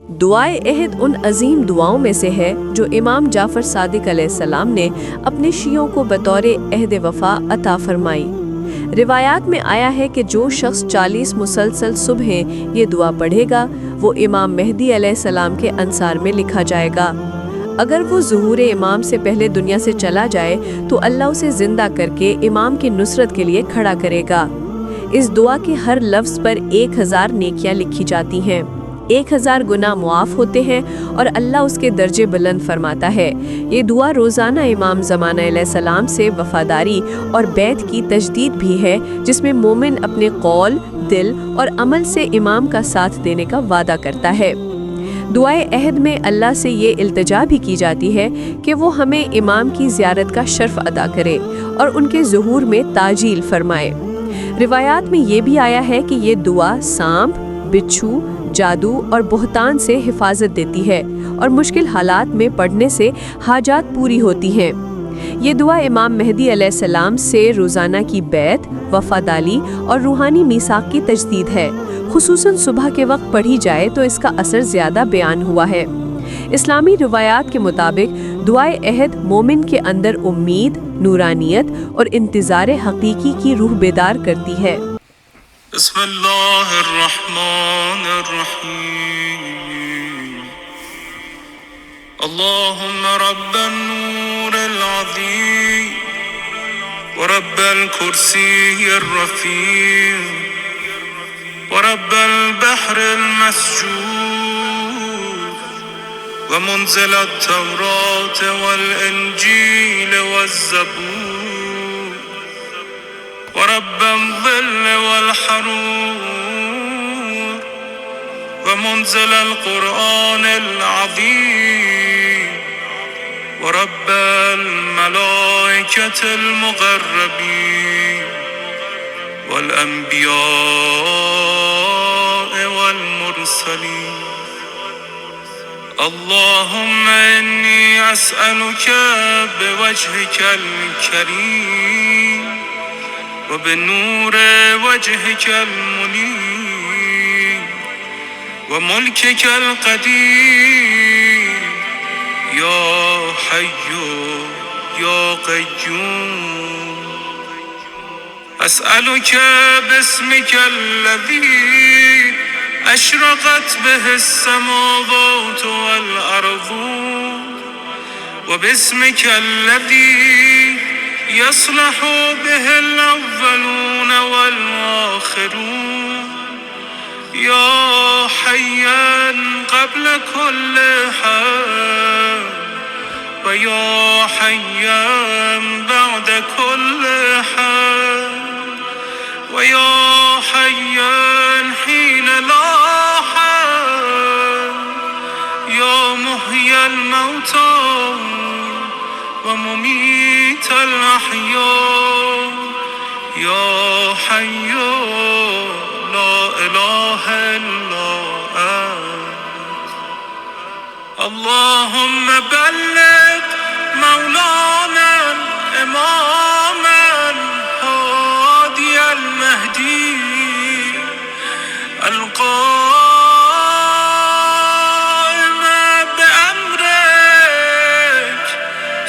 दुआए अहद उन अजीम दुआओं में से है जो इमाम जाफ़र सादिक अलैहिस्सलाम ने अपने शियों को बतौर अहद वफ़ा अता फरमाई। रिवायात में आया है कि जो शख्स 40 मुसलसल सुबहें ये दुआ पढ़ेगा वो इमाम मेहदी अलैहिस्सलाम के अंसार में लिखा जाएगा। अगर वो ज़ुहूर इमाम से पहले दुनिया से चला जाए तो अल्लाह उसे जिंदा करके इमाम की नुसरत के लिए खड़ा करेगा। इस दुआ के हर लफ्ज़ पर 1000 नेकियां लिखी जाती हैं, 1000 गुनाह मुआफ़ होते हैं और अल्लाह उसके दर्जे बुलंद फरमाता है। ये दुआ रोज़ाना इमाम ज़माना अलैहिस्सलाम से वफ़ादारी और बैत की तजदीद भी है, जिसमें मोमिन अपने कौल, दिल और अमल से इमाम का साथ देने का वादा करता है। दुआए अहद में अल्लाह से ये इल्तिजा भी की जाती है कि वो हमें इमाम की ज़ियारत का शर्फ अदा करे और उनके ज़ुहूर में ताजील फरमाए। रिवायात में ये भी आया है कि ये दुआ सांप, बिच्छू, जादू और बुहतान से हिफाजत देती है और मुश्किल हालात में पढ़ने से हाजात पूरी होती हैं। ये दुआ इमाम मेहदी अलैहिस्सलाम से रोज़ाना की बैत, वफ़ादारी और रूहानी मीसाक की तजदीद है। खुसूसन सुबह के वक्त पढ़ी जाए तो इसका असर ज़्यादा बयान हुआ है। इस्लामी रिवायात के मुताबिक दुआए अहद मोमिन के अंदर उम्मीद, नूरानियत और इंतज़ार हकीकी की रूह बेदार करती है। अल्लाहुम्मा रब्बन नूरिल अज़ीम व रब्बल कुर्सिय्यिर रफ़ीक़ व रब्बल बहरिल मस्जूर व मुनज़िलत तौरात वल इंजील वज़्ज़बूर व रब्बल ज़िल्ल वल हरूर व मुनज़िलल क़ुरआनिल अज़ीम व रब्बल मलाइकतिल मुक़र्रबीन वल अंबिया वल मुरसलीन। अल्लाहुम्मा इन्नी अस्अलुका बिवजहिकल करीम व बिनूरि वजहिकल मुनीर व मुल्किकल क़दीर या हय्यु या क़य्यूम। अस्अलुका बिस्मिकल्लज़ी अशरक़त बिहिस्समावात वल अर्ज़ु व बिस्मिकल्लज़ी यस्लहु बिहिल अव्वलून वल आखिरून या हय्यन क़ब्ल कुल्लि हय्य व या हय्यन बअद कुल्लि हय्य व या हय्यन हीन ला हय्य या मुह्यिल मौता व मुमीतल अहया या हय्यु ला इलाहा इल्ला अंत। अल्लाहुम्मा बल्लिग मौलाना इमाम हादी अल महदी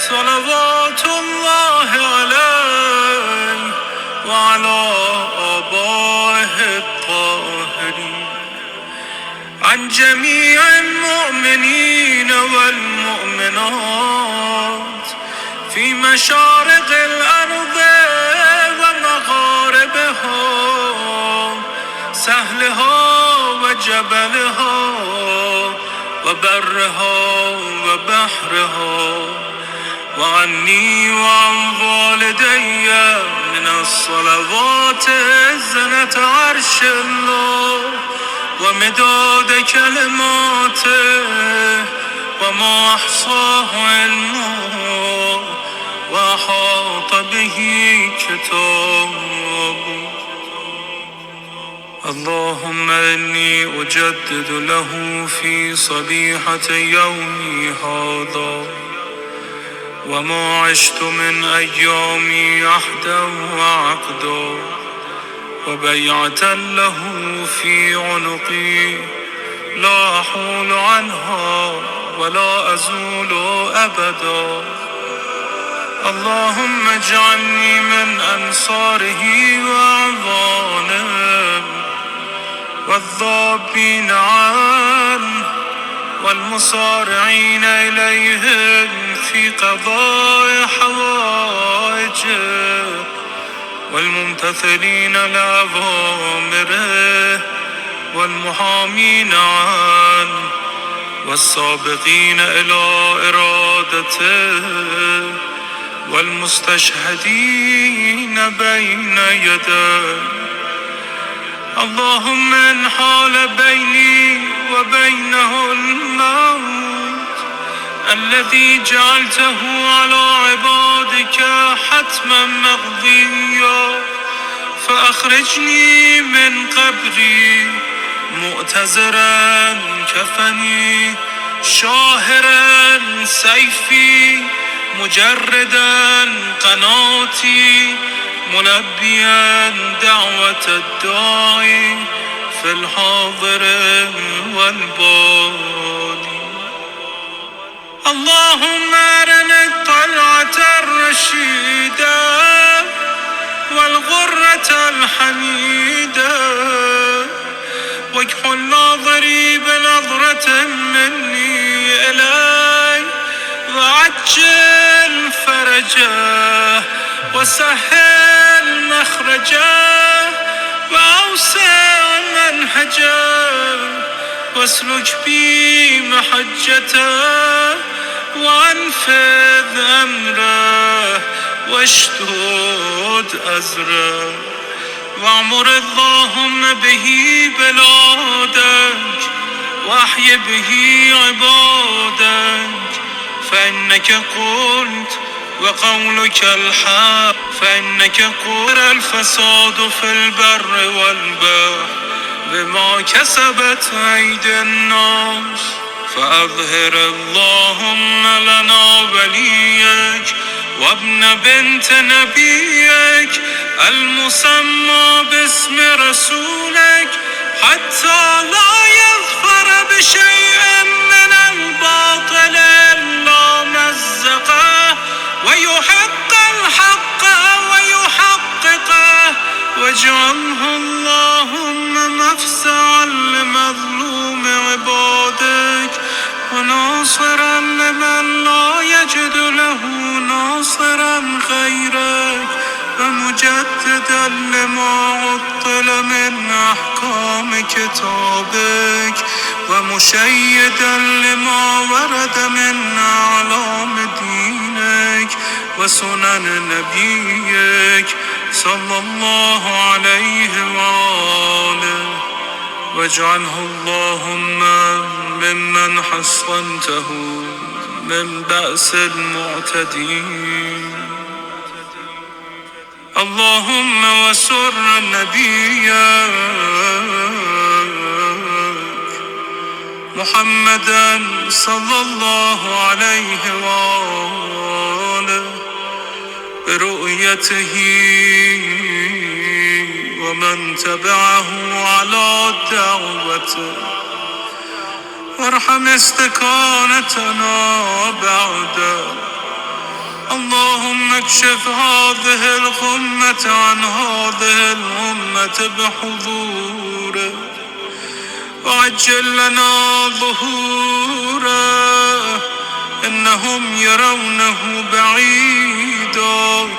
सलवातुल्लाह अलैहि व अला आबाइहि त्ताहिरीन अन जमीइल मुअमिनीन वल मुअमिनात फी मशारिक़िल अर्ज़ व मग़ारिबिहा सहलिहा व जबलिहा व बर्रिहा व बहरिहा وعني وعن والدي من الصلوات زنة عرش الله ومداد كلماته وما أحصاه علمه وأحاط به كتابه. اللهم إني أجدد له في صبيحة يومي هذا وما عشت من أيامي عهدا وعقدا وبيعة له في عنقي لا أحول عنها ولا أزول أبدا. اللهم اجعلني من أنصاره وأعوانه والذابين عنه والمصارعين إليهم في قضاء حوائجه والممتثلين لأوامره والمحامين عنه والسابقين إلى إرادته والمستشهدين بين يديه. اللهم إن حال بيني وبينه الموت الذي جعلته على عبادك حتما مقضيا فأخرجني من قبري مؤتزرا كفني شاهرا سيفي مجردا قناتي ملبيا دعوة الداعي في الحاضر والبادي. اللهم أرنا الطلعة الرشيدة والغرة الحميدة واكحل ناظري بنظرة مني إلي وعجل فرجه وسهل مخرجه وأوسع منهجه واسلك بي محجته وانفذ أمره واشدد أزره واعمر اللهم به بلادك واحي به عبادك فإنك قلت وقولك الحق فإنك قل الفساد في البر والبحر بما كسبت أيدي الناس فأظهر اللهم لنا وليك وابن بنت نبيك المسمى باسم رسولك حتى لا يظفر بشيء من الباطل إلا مزقه ويحق الحق ويحققه واجعله اللهم مفزعا لمظلوم عبادك وناصرا لمن لا يجد له ناصرا غيرك ومجددا لما عطل من أحكام كتابك ومشيدا لما ورد من أعلام دينك وسنن نبيك صلى الله عليه وآله واجعله اللهم ممن حصنته من بأس المعتدين. اللهم وسر نبيك محمدا صلى الله عليه وآله برؤيته ومن تبعه على دعوته وارحم استكانتنا بعده. اللهم اكشف هذه الغمة عن هذه الأمة بحضوره وعجل لنا ظهوره إنهم يرونه بعيدا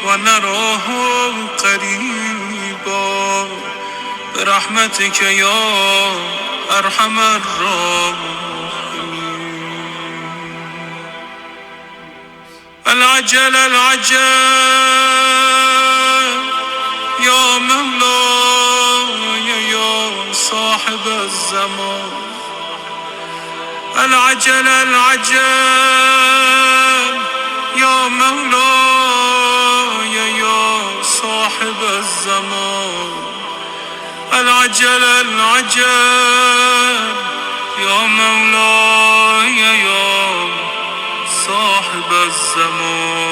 ونراه قريبا برحمتك يا أرحم الراحمين. العجل العجل يا مولاي يا صاحب الزمان. العجل العجل يا مولاي يا صاحب الزمان. العجل العجل يا مولاي يا صاحب الزمان.